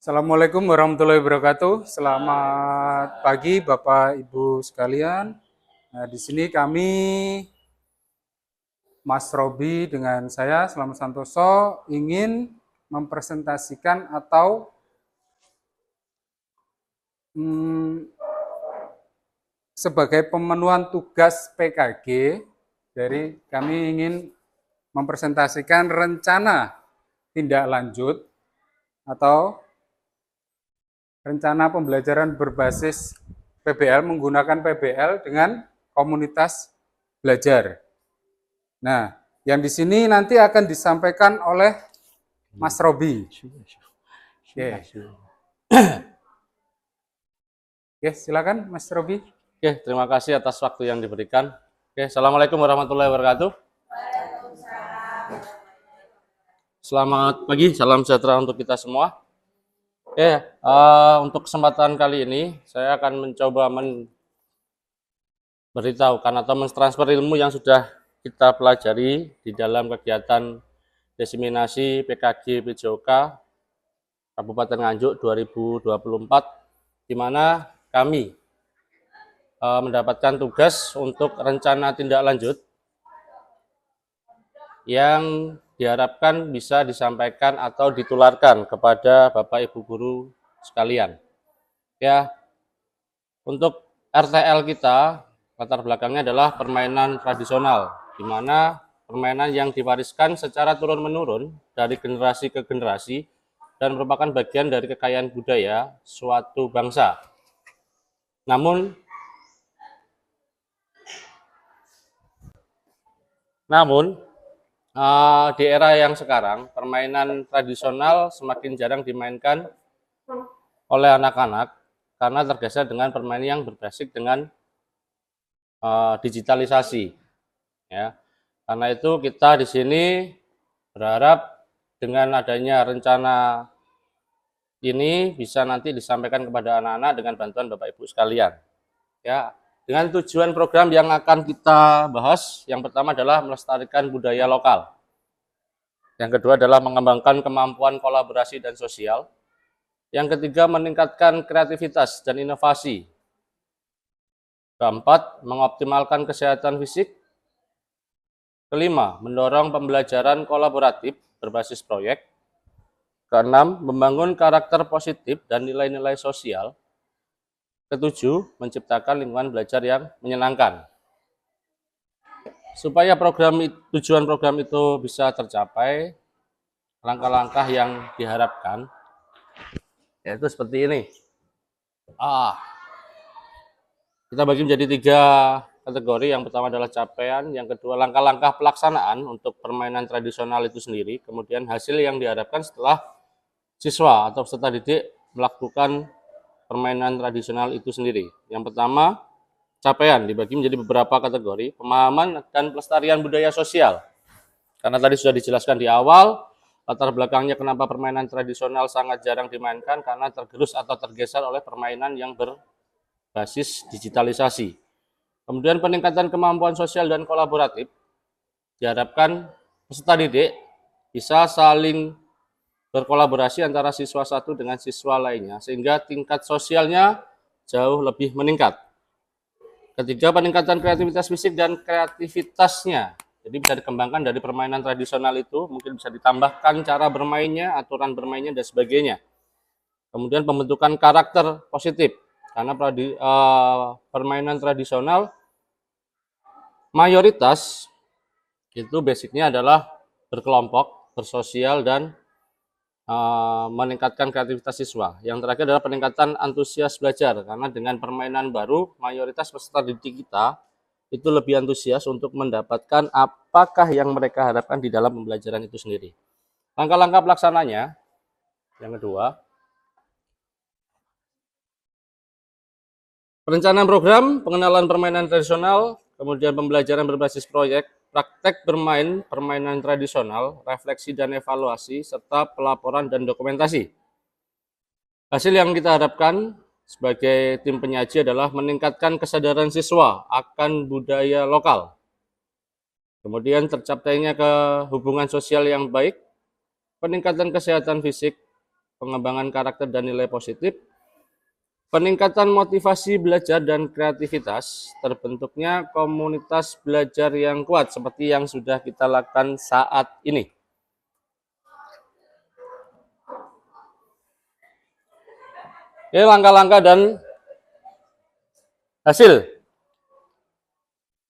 Assalamualaikum warahmatullahi wabarakatuh. Selamat pagi Bapak Ibu sekalian. Nah, di sini kami Mas Robi dengan saya Selamat Santoso ingin mempresentasikan atau sebagai pemenuhan tugas PKG dari kami ingin mempresentasikan rencana tindak lanjut atau rencana pembelajaran berbasis PBL menggunakan PBL dengan komunitas belajar. Nah, yang di sini nanti akan disampaikan oleh Mas Robi. Oke. Oke, silakan Mas Robi. Oke, terima kasih atas waktu yang diberikan. Oke, Assalamualaikum warahmatullahi wabarakatuh. Selamat pagi, salam sejahtera untuk kita semua. Oke, untuk kesempatan kali ini saya akan mencoba memberitahukan atau mentransfer ilmu yang sudah kita pelajari di dalam kegiatan diseminasi PKG PJOK Kabupaten Nganjuk 2024, di mana kami mendapatkan tugas untuk rencana tindak lanjut yang diharapkan bisa disampaikan atau ditularkan kepada Bapak Ibu guru sekalian. Ya, untuk RTL kita latar belakangnya adalah permainan tradisional, di mana permainan yang diwariskan secara turun-menurun dari generasi ke generasi dan merupakan bagian dari kekayaan budaya suatu bangsa. Namun di era yang sekarang, permainan tradisional semakin jarang dimainkan oleh anak-anak karena tergeser dengan permainan yang berbasis dengan digitalisasi. Ya, karena itu kita di sini berharap dengan adanya rencana ini bisa nanti disampaikan kepada anak-anak dengan bantuan Bapak Ibu sekalian. Ya, dengan tujuan program yang akan kita bahas, yang pertama adalah melestarikan budaya lokal. Yang kedua adalah mengembangkan kemampuan kolaborasi dan sosial. Yang ketiga, meningkatkan kreativitas dan inovasi. Keempat, mengoptimalkan kesehatan fisik. Kelima, mendorong pembelajaran kolaboratif berbasis proyek. Keenam, membangun karakter positif dan nilai-nilai sosial. Ketujuh, menciptakan lingkungan belajar yang menyenangkan. Supaya tujuan program itu bisa tercapai, langkah-langkah yang diharapkan yaitu seperti ini. Kita bagi menjadi 3 kategori. Yang pertama adalah capaian, yang kedua langkah-langkah pelaksanaan untuk permainan tradisional itu sendiri, kemudian hasil yang diharapkan setelah siswa atau peserta didik melakukan permainan tradisional itu sendiri. Yang pertama, capaian dibagi menjadi beberapa kategori: pemahaman dan pelestarian budaya sosial. Karena tadi sudah dijelaskan di awal, latar belakangnya kenapa permainan tradisional sangat jarang dimainkan, karena tergerus atau tergeser oleh permainan yang berbasis digitalisasi. Kemudian peningkatan kemampuan sosial dan kolaboratif, diharapkan peserta didik bisa saling berkolaborasi antara siswa satu dengan siswa lainnya, sehingga tingkat sosialnya jauh lebih meningkat. Ketiga, peningkatan kreativitas fisik dan kreativitasnya. Jadi bisa dikembangkan dari permainan tradisional itu, mungkin bisa ditambahkan cara bermainnya, aturan bermainnya, dan sebagainya. Kemudian pembentukan karakter positif, karena permainan tradisional mayoritas itu basicnya adalah berkelompok, bersosial, dan meningkatkan kreativitas siswa. Yang terakhir adalah peningkatan antusias belajar, karena dengan permainan baru, mayoritas peserta didik kita itu lebih antusias untuk mendapatkan apakah yang mereka harapkan di dalam pembelajaran itu sendiri. Langkah-langkah pelaksananya, yang kedua, perencanaan program, pengenalan permainan tradisional, kemudian pembelajaran berbasis proyek, praktek bermain permainan tradisional, refleksi dan evaluasi, serta pelaporan dan dokumentasi. Hasil yang kita harapkan sebagai tim penyaji adalah meningkatkan kesadaran siswa akan budaya lokal. Kemudian tercapainya hubungan sosial yang baik, peningkatan kesehatan fisik, pengembangan karakter dan nilai positif, peningkatan motivasi belajar dan kreativitas, terbentuknya komunitas belajar yang kuat seperti yang sudah kita lakukan saat ini. Oke, langkah-langkah dan hasil.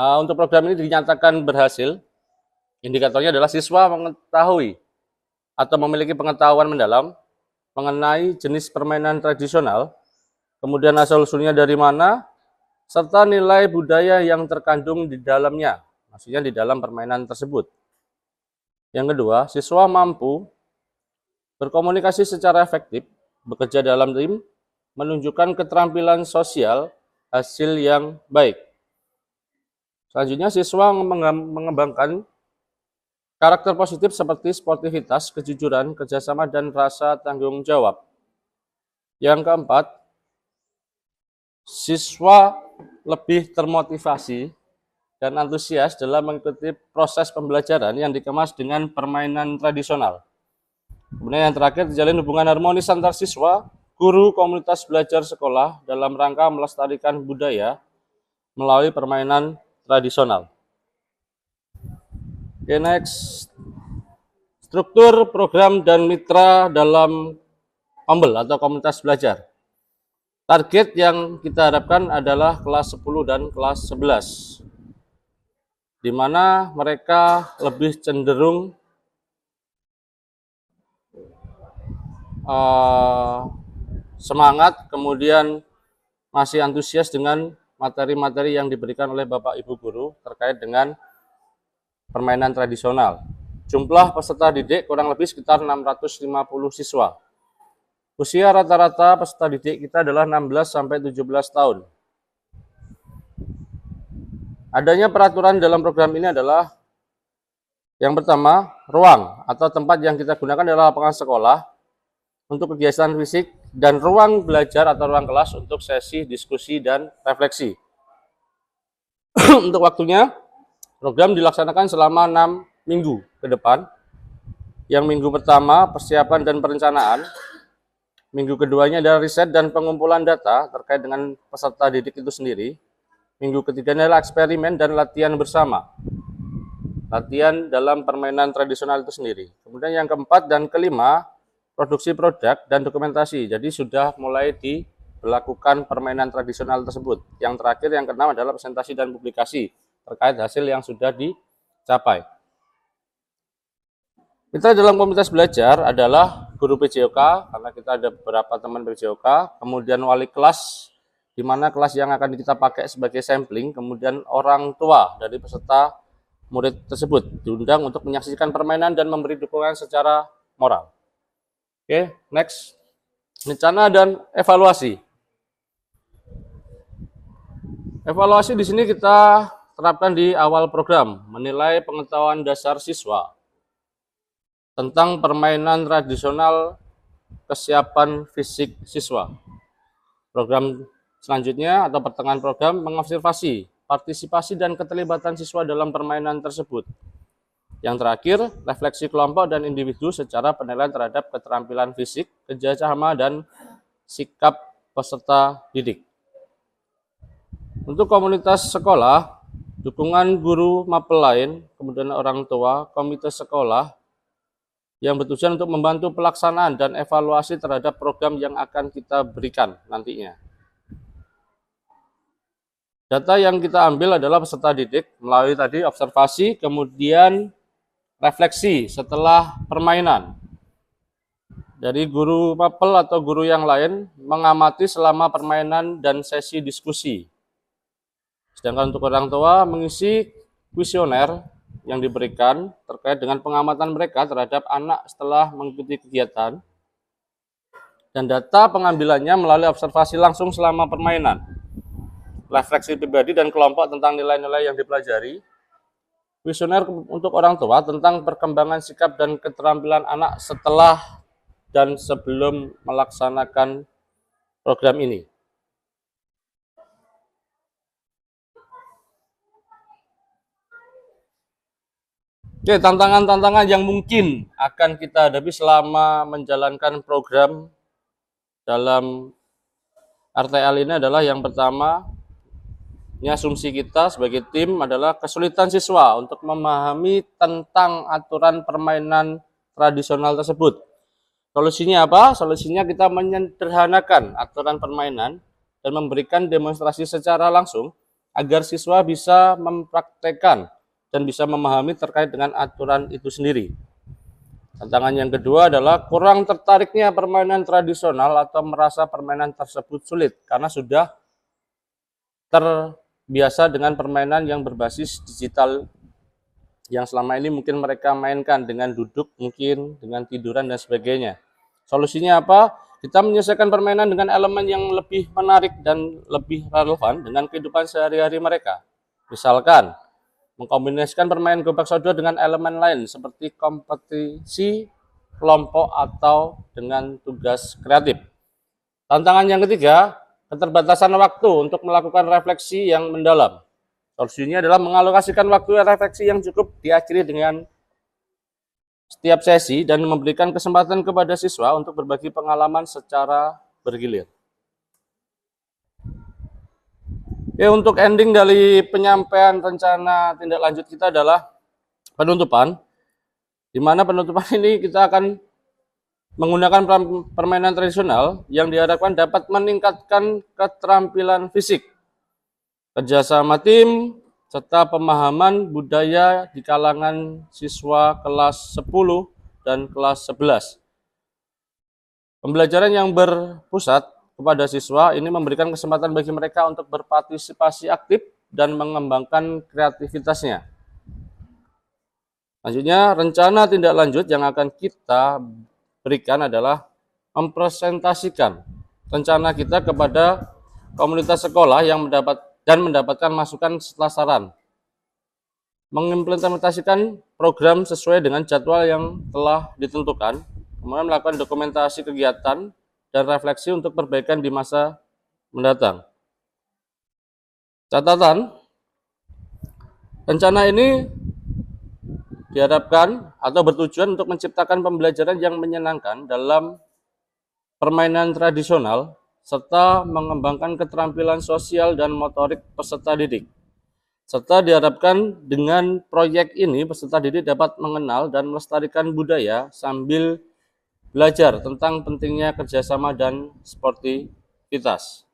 Untuk program ini dinyatakan berhasil. Indikatornya adalah siswa mengetahui atau memiliki pengetahuan mendalam mengenai jenis permainan tradisional, kemudian asal-usulnya dari mana, serta nilai budaya yang terkandung di dalamnya, maksudnya di dalam permainan tersebut. Yang kedua, siswa mampu berkomunikasi secara efektif, bekerja dalam tim, menunjukkan keterampilan sosial, hasil yang baik. Selanjutnya, siswa mengembangkan karakter positif seperti sportivitas, kejujuran, kerjasama, dan rasa tanggung jawab. Yang keempat, siswa lebih termotivasi dan antusias dalam mengikuti proses pembelajaran yang dikemas dengan permainan tradisional. Kemudian yang terakhir, terjalin hubungan harmonis antar siswa, guru, komunitas belajar sekolah dalam rangka melestarikan budaya melalui permainan tradisional. Oke, next. Struktur, program, dan mitra dalam Ombel atau komunitas belajar. Target yang kita harapkan adalah kelas 10 dan kelas 11, di mana mereka lebih cenderung semangat, kemudian masih antusias dengan materi-materi yang diberikan oleh Bapak Ibu Guru terkait dengan permainan tradisional. Jumlah peserta didik kurang lebih sekitar 650 siswa. Usia rata-rata peserta didik kita adalah 16-17 tahun. Adanya peraturan dalam program ini adalah yang pertama, ruang atau tempat yang kita gunakan adalah lapangan sekolah untuk kegiatan fisik dan ruang belajar atau ruang kelas untuk sesi, diskusi, dan refleksi. Untuk waktunya, program dilaksanakan selama 6 minggu ke depan. Yang minggu pertama, persiapan dan perencanaan. Minggu keduanya adalah riset dan pengumpulan data terkait dengan peserta didik itu sendiri. Minggu ketiganya adalah eksperimen dan latihan bersama. Latihan dalam permainan tradisional itu sendiri. Kemudian yang keempat dan kelima, produksi produk dan dokumentasi. Jadi sudah mulai dilakukan permainan tradisional tersebut. Yang terakhir, yang keenam adalah presentasi dan publikasi terkait hasil yang sudah dicapai. Kita dalam komunitas belajar adalah guru PJOK, karena kita ada beberapa teman PJOK, kemudian wali kelas, di mana kelas yang akan kita pakai sebagai sampling, kemudian orang tua dari peserta murid tersebut diundang untuk menyaksikan permainan dan memberi dukungan secara moral. Oke, next. Rencana dan evaluasi. Evaluasi di sini kita terapkan di awal program, menilai pengetahuan dasar siswa tentang permainan tradisional, kesiapan fisik siswa. Program selanjutnya atau pertengahan program mengobservasi partisipasi dan keterlibatan siswa dalam permainan tersebut. Yang terakhir, refleksi kelompok dan individu secara penilaian terhadap keterampilan fisik, kerjasama, dan sikap peserta didik. Untuk komunitas sekolah, dukungan guru mapel lain, kemudian orang tua, komite sekolah, yang bertujuan untuk membantu pelaksanaan dan evaluasi terhadap program yang akan kita berikan nantinya. Data yang kita ambil adalah peserta didik melalui tadi observasi, kemudian refleksi setelah permainan. Dari guru mapel atau guru yang lain mengamati selama permainan dan sesi diskusi. Sedangkan untuk orang tua mengisi kuesioner yang diberikan terkait dengan pengamatan mereka terhadap anak setelah mengikuti kegiatan, dan data pengambilannya melalui observasi langsung selama permainan, refleksi pribadi dan kelompok tentang nilai-nilai yang dipelajari, kuesioner untuk orang tua tentang perkembangan sikap dan keterampilan anak setelah dan sebelum melaksanakan program ini. Oke, tantangan-tantangan yang mungkin akan kita hadapi selama menjalankan program dalam RTL ini adalah yang pertama, ini asumsi kita sebagai tim adalah kesulitan siswa untuk memahami tentang aturan permainan tradisional tersebut. Solusinya apa? Solusinya kita menyederhanakan aturan permainan dan memberikan demonstrasi secara langsung agar siswa bisa mempraktekkan dan bisa memahami terkait dengan aturan itu sendiri. Tantangan yang kedua adalah kurang tertariknya permainan tradisional atau merasa permainan tersebut sulit karena sudah terbiasa dengan permainan yang berbasis digital yang selama ini mungkin mereka mainkan dengan duduk, mungkin dengan tiduran dan sebagainya. Solusinya apa? Kita menyelesaikan permainan dengan elemen yang lebih menarik dan lebih relevan dengan kehidupan sehari-hari mereka. Misalkan, mengkombinasikan permainan gobak sodor dengan elemen lain seperti kompetisi, kelompok, atau dengan tugas kreatif. Tantangan yang ketiga, keterbatasan waktu untuk melakukan refleksi yang mendalam. Solusinya adalah mengalokasikan waktu refleksi yang cukup diakhiri dengan setiap sesi dan memberikan kesempatan kepada siswa untuk berbagi pengalaman secara bergilir. Oke, untuk ending dari penyampaian rencana tindak lanjut kita adalah penutupan, di mana penutupan ini kita akan menggunakan permainan tradisional yang diharapkan dapat meningkatkan keterampilan fisik, kerjasama tim, serta pemahaman budaya di kalangan siswa kelas 10 dan kelas 11. Pembelajaran yang berpusat kepada siswa ini memberikan kesempatan bagi mereka untuk berpartisipasi aktif dan mengembangkan kreativitasnya. Selanjutnya, rencana tindak lanjut yang akan kita berikan adalah mempresentasikan rencana kita kepada komunitas sekolah yang mendapatkan masukan setelah saran, mengimplementasikan program sesuai dengan jadwal yang telah ditentukan, kemudian melakukan dokumentasi kegiatan dan refleksi untuk perbaikan di masa mendatang. Catatan, rencana ini diharapkan atau bertujuan untuk menciptakan pembelajaran yang menyenangkan dalam permainan tradisional serta mengembangkan keterampilan sosial dan motorik peserta didik. Serta diharapkan dengan proyek ini peserta didik dapat mengenal dan melestarikan budaya sambil belajar tentang pentingnya kerjasama dan sportivitas.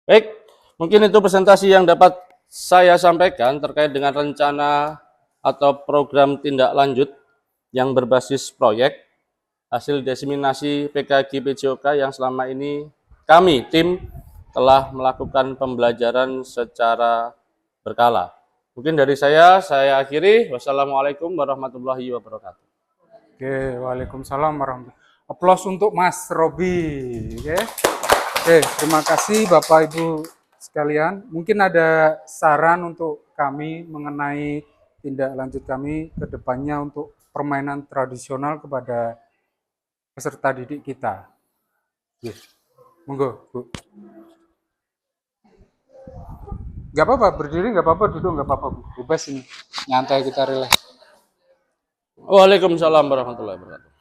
Baik, mungkin itu presentasi yang dapat saya sampaikan terkait dengan rencana atau program tindak lanjut yang berbasis proyek hasil diseminasi PKG PJOK yang selama ini kami tim telah melakukan pembelajaran secara berkala. Mungkin dari saya akhiri. Wassalamualaikum warahmatullahi wabarakatuh. Oke, waalaikumsalam warahmatullahi wabarakatuh. Aplaus untuk Mas Robi. Oke, terima kasih Bapak Ibu sekalian. Mungkin ada saran untuk kami mengenai tindak lanjut kami ke depannya untuk permainan tradisional kepada peserta didik kita. Monggo, Bu. Gak apa-apa, berdiri gak apa-apa, duduk gak apa-apa, Bu. Bebas ini, nyantai kita relax. Waalaikumsalam warahmatullahi wabarakatuh.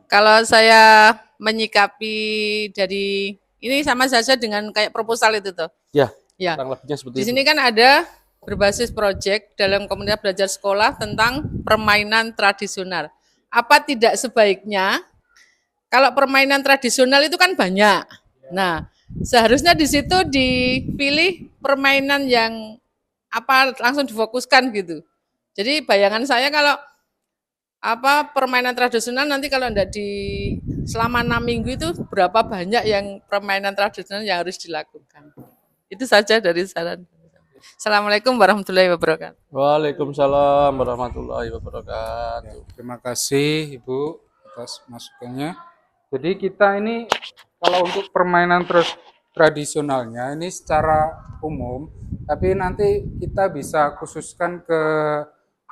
Kalau saya menyikapi dari ini sama saja dengan kayak proposal itu tuh. Ya, Ya. kurang lebihnya seperti Di itu. sini kan ada berbasis proyek dalam komunitas belajar sekolah tentang permainan tradisional. Apa tidak sebaiknya kalau permainan tradisional itu kan banyak. Nah, seharusnya di situ dipilih permainan yang apa langsung difokuskan gitu. Jadi bayangan saya kalau apa permainan tradisional nanti kalau enggak selama 6 minggu itu berapa banyak yang permainan tradisional yang harus dilakukan. Itu saja dari saran. Assalamualaikum warahmatullahi wabarakatuh. Waalaikumsalam warahmatullahi wabarakatuh. Terima kasih Ibu atas masukannya. Jadi kita ini kalau untuk permainan tradisionalnya ini secara umum, tapi nanti kita bisa khususkan ke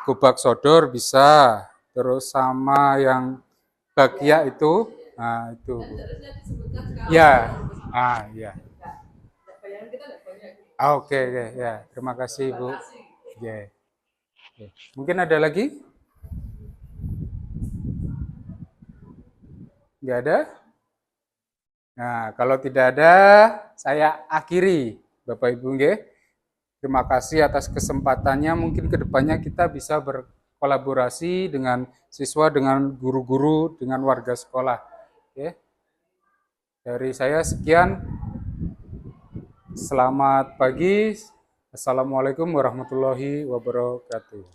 gobak sodor bisa, terus sama yang bakia itu, nah itu. Ya, ya. Oke, oke, ya. Terima kasih, Bu. Oke. Oke. Mungkin ada lagi? Nggak ada? Nah, kalau tidak ada, saya akhiri, Bapak Ibu. Nggih. Terima kasih atas kesempatannya. Mungkin kedepannya kita bisa berkolaborasi dengan siswa, dengan guru-guru, dengan warga sekolah. Oke. Dari saya sekian. Selamat pagi. Assalamualaikum warahmatullahi wabarakatuh.